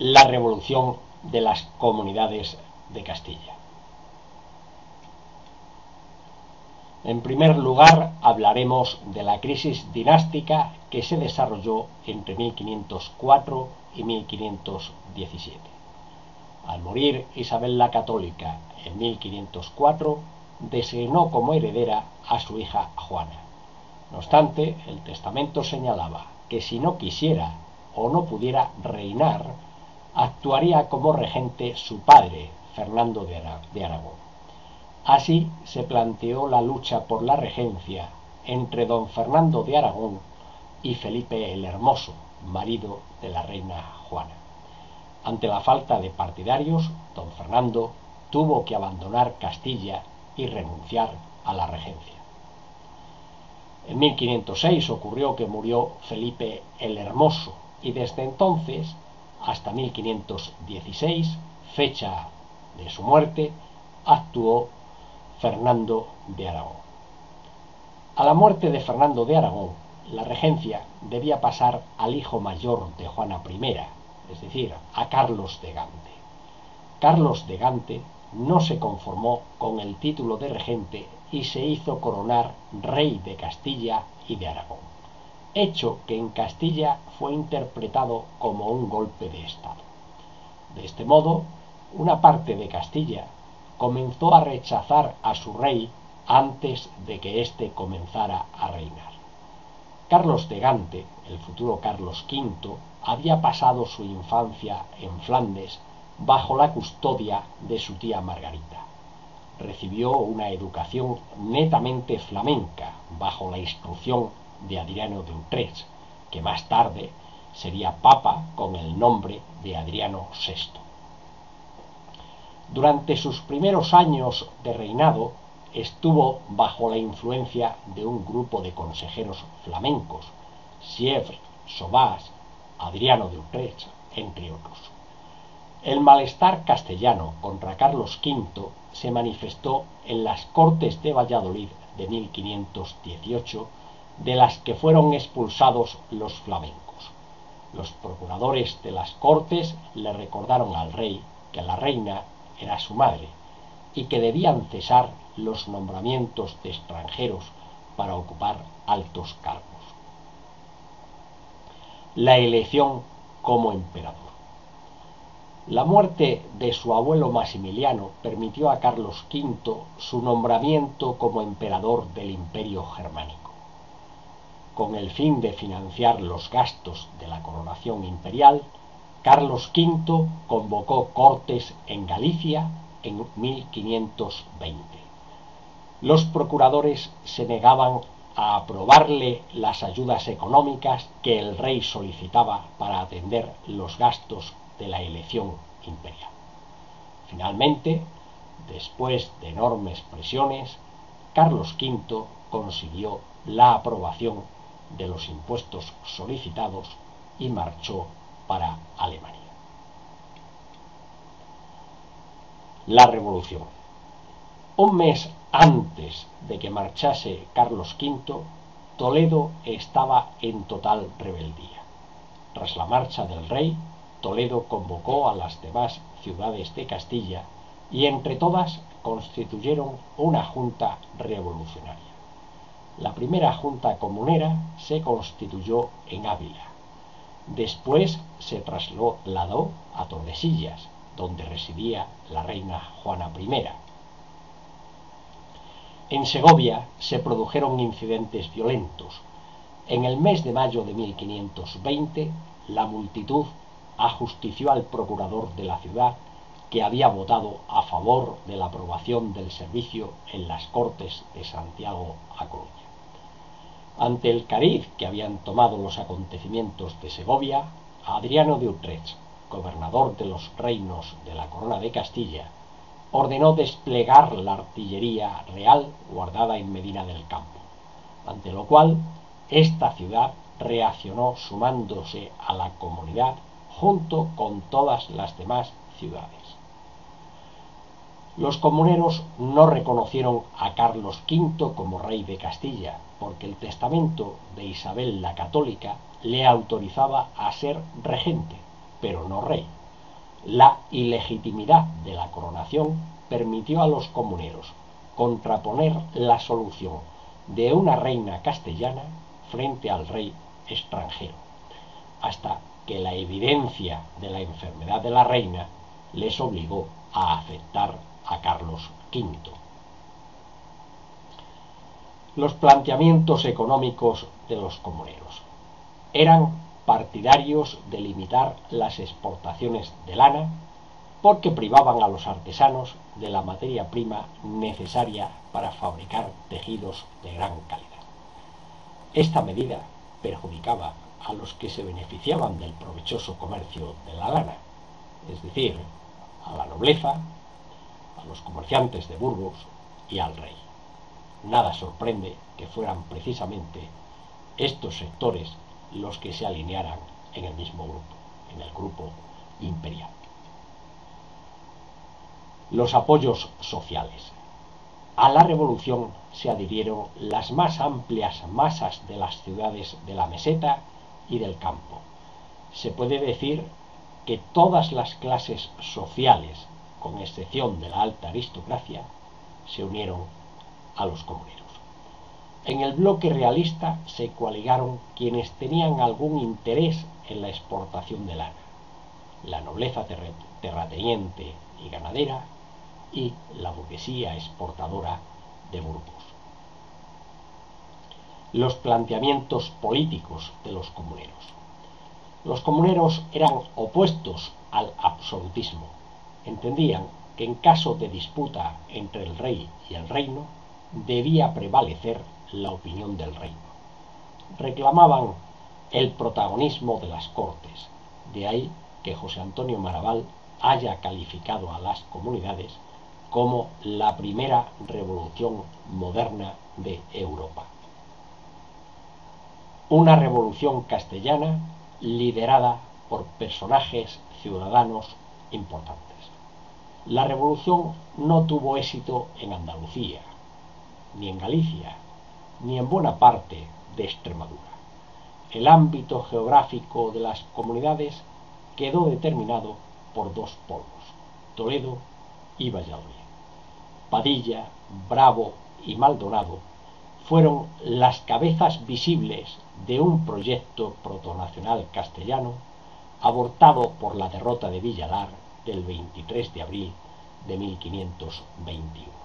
la revolución de las comunidades de Castilla. En primer lugar, hablaremos de la crisis dinástica que se desarrolló entre 1504 y 1517. Al morir Isabel la Católica en 1504, designó como heredera a su hija Juana. No obstante, el testamento señalaba que si no quisiera o no pudiera reinar, actuaría como regente su padre, Fernando de Aragón. Así se planteó la lucha por la regencia entre don Fernando de Aragón y Felipe el Hermoso, marido de la reina Juana. Ante la falta de partidarios, don Fernando tuvo que abandonar Castilla y renunciar a la regencia. En 1506 ocurrió que murió Felipe el Hermoso y desde entonces hasta 1516, fecha de su muerte, actuó Fernando de Aragón. A la muerte de Fernando de Aragón, la regencia debía pasar al hijo mayor de Juana I, es decir, a Carlos de Gante. Carlos de Gante no se conformó con el título de regente y se hizo coronar rey de Castilla y de Aragón, hecho que en Castilla fue interpretado como un golpe de Estado. De este modo, una parte de Castilla comenzó a rechazar a su rey antes de que éste comenzara a reinar. Carlos de Gante, el futuro Carlos V, había pasado su infancia en Flandes bajo la custodia de su tía Margarita. Recibió una educación netamente flamenca bajo la instrucción de Adriano de Utrecht, que más tarde sería papa con el nombre de Adriano VI. Durante sus primeros años de reinado estuvo bajo la influencia de un grupo de consejeros flamencos, Sievre, Sobás, Adriano de Utrecht, entre otros. El malestar castellano contra Carlos V se manifestó en las Cortes de Valladolid de 1518, de las que fueron expulsados los flamencos. Los procuradores de las Cortes le recordaron al rey que la reina era su madre y que debían cesar los nombramientos de extranjeros para ocupar altos cargos. La elección como emperador. La muerte de su abuelo Maximiliano permitió a Carlos V su nombramiento como emperador del Imperio Germánico. Con el fin de financiar los gastos de la coronación imperial, Carlos V convocó cortes en Galicia en 1520. Los procuradores se negaban a aprobarle las ayudas económicas que el rey solicitaba para atender los gastos de la elección imperial. Finalmente, después de enormes presiones, Carlos V consiguió la aprobación de los impuestos solicitados y marchó para Alemania. La Revolución. Un mes antes de que marchase Carlos V, Toledo estaba en total rebeldía. Tras la marcha del rey, Toledo convocó a las demás ciudades de Castilla y entre todas constituyeron una junta revolucionaria. La primera junta comunera se constituyó en Ávila. Después se trasladó a Tordesillas, donde residía la reina Juana I. En Segovia se produjeron incidentes violentos. En el mes de mayo de 1520, la multitud ajustició al procurador de la ciudad, que había votado a favor de la aprobación del servicio en las Cortes de Santiago a Coruña. Ante el cariz que habían tomado los acontecimientos de Segovia, Adriano de Utrecht, gobernador de los reinos de la Corona de Castilla, ordenó desplegar la artillería real guardada en Medina del Campo, ante lo cual esta ciudad reaccionó sumándose a la comunidad junto con todas las demás ciudades. Los comuneros no reconocieron a Carlos V como rey de Castilla, porque el testamento de Isabel la Católica le autorizaba a ser regente, pero no rey. La ilegitimidad de la coronación permitió a los comuneros contraponer la solución de una reina castellana frente al rey extranjero, hasta que la evidencia de la enfermedad de la reina les obligó a aceptar a Carlos V. Los planteamientos económicos de los comuneros eran partidarios de limitar las exportaciones de lana porque privaban a los artesanos de la materia prima necesaria para fabricar tejidos de gran calidad. Esta medida perjudicaba a los que se beneficiaban del provechoso comercio de la lana, es decir, a la nobleza, a los comerciantes de Burgos y al rey. Nada sorprende que fueran precisamente estos sectores los que se alinearan en el mismo grupo, en el grupo imperial. Los apoyos sociales. A la revolución se adhirieron las más amplias masas de las ciudades de la meseta y del campo. Se puede decir que todas las clases sociales, con excepción de la alta aristocracia, se unieron a los comuneros. En el bloque realista se coaligaron quienes tenían algún interés en la exportación de lana: la nobleza terrateniente y ganadera y la burguesía exportadora de Burgos. Los planteamientos políticos de los comuneros. Los comuneros eran opuestos al absolutismo. Entendían que en caso de disputa entre el rey y el reino debía prevalecer la opinión del reino. Reclamaban el protagonismo de las Cortes. De ahí que José Antonio Maraval haya calificado a las comunidades como la primera revolución moderna de Europa. Una revolución castellana liderada por personajes ciudadanos importantes. La revolución no tuvo éxito en Andalucía, ni en Galicia, ni en buena parte de Extremadura. El ámbito geográfico de las comunidades quedó determinado por dos polos: Toledo y Valladolid. Padilla, Bravo y Maldonado fueron las cabezas visibles de un proyecto protonacional castellano abortado por la derrota de Villalar del 23 de abril de 1521.